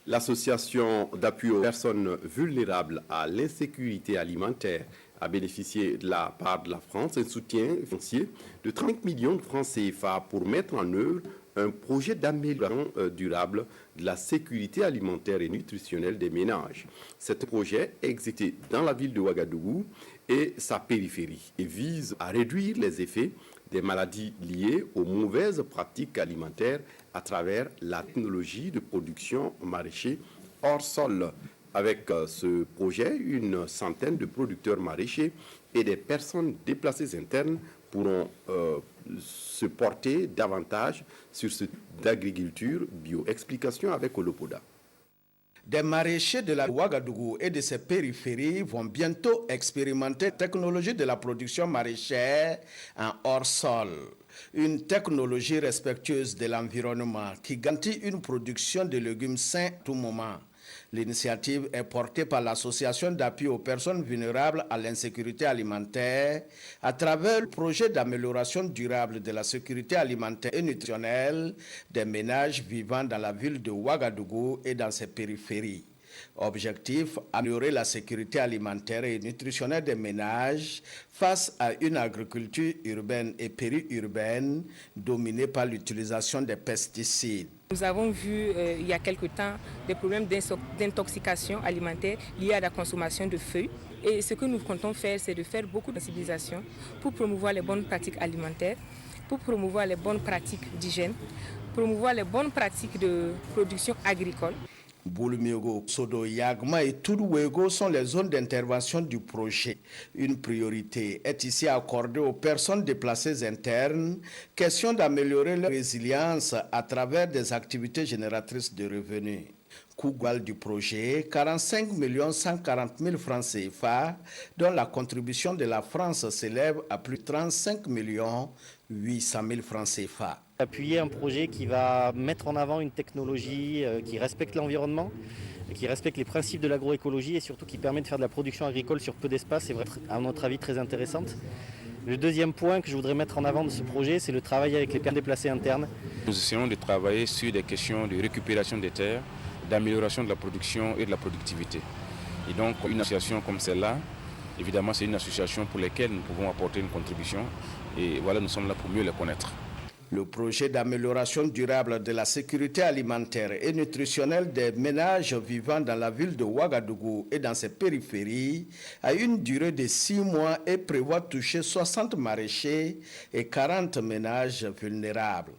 L'association d'appui aux personnes vulnérables à l'insécurité alimentaire a bénéficié de la part de la France un soutien financier de 30 millions de francs CFA pour mettre en œuvre un projet d'amélioration durable de la sécurité alimentaire et nutritionnelle des ménages. Ce projet est exécuté dans la ville de Ouagadougou et sa périphérie et vise à réduire les effets des maladies liées aux mauvaises pratiques alimentaires à travers la technologie de production maraîcher hors sol. Avec ce projet, une centaine de producteurs maraîchers et des personnes déplacées internes pourront se porter davantage sur cette agriculture bio. Explication avec Olopoda. Des maraîchers de la Ouagadougou et de ses périphéries vont bientôt expérimenter la technologie de la production maraîchère en hors-sol. Une technologie respectueuse de l'environnement qui garantit une production de légumes sains à tout moment. L'initiative est portée par l'Association d'appui aux personnes vulnérables à l'insécurité alimentaire à travers le projet d'amélioration durable de la sécurité alimentaire et nutritionnelle des ménages vivant dans la ville de Ouagadougou et dans ses périphéries. Objectif, améliorer la sécurité alimentaire et nutritionnelle des ménages face à une agriculture urbaine et périurbaine dominée par l'utilisation des pesticides. Nous avons vu il y a quelque temps des problèmes d'intoxication alimentaire liés à la consommation de feuilles. Et ce que nous comptons faire, c'est de faire beaucoup de sensibilisation pour promouvoir les bonnes pratiques alimentaires, pour promouvoir les bonnes pratiques d'hygiène, promouvoir les bonnes pratiques de production agricole. Boulumiogo, Sodo, Yagma et Toulouego sont les zones d'intervention du projet. Une priorité est ici accordée aux personnes déplacées internes, question d'améliorer leur résilience à travers des activités génératrices de revenus. Coût global du projet, 45 140 000 francs CFA, dont la contribution de la France s'élève à plus de 35 800 000 francs CFA. Appuyer un projet qui va mettre en avant une technologie qui respecte l'environnement, qui respecte les principes de l'agroécologie et surtout qui permet de faire de la production agricole sur peu d'espace, c'est à notre avis très intéressante. Le deuxième point que je voudrais mettre en avant de ce projet, c'est le travail avec les personnes déplacées internes. Nous essayons de travailler sur des questions de récupération des terres, d'amélioration de la production et de la productivité. Et donc une association comme celle-là, évidemment c'est une association pour laquelle nous pouvons apporter une contribution et voilà, nous sommes là pour mieux les connaître. Le projet d'amélioration durable de la sécurité alimentaire et nutritionnelle des ménages vivant dans la ville de Ouagadougou et dans ses périphéries a une durée de 6 mois et prévoit toucher 60 maraîchers et 40 ménages vulnérables.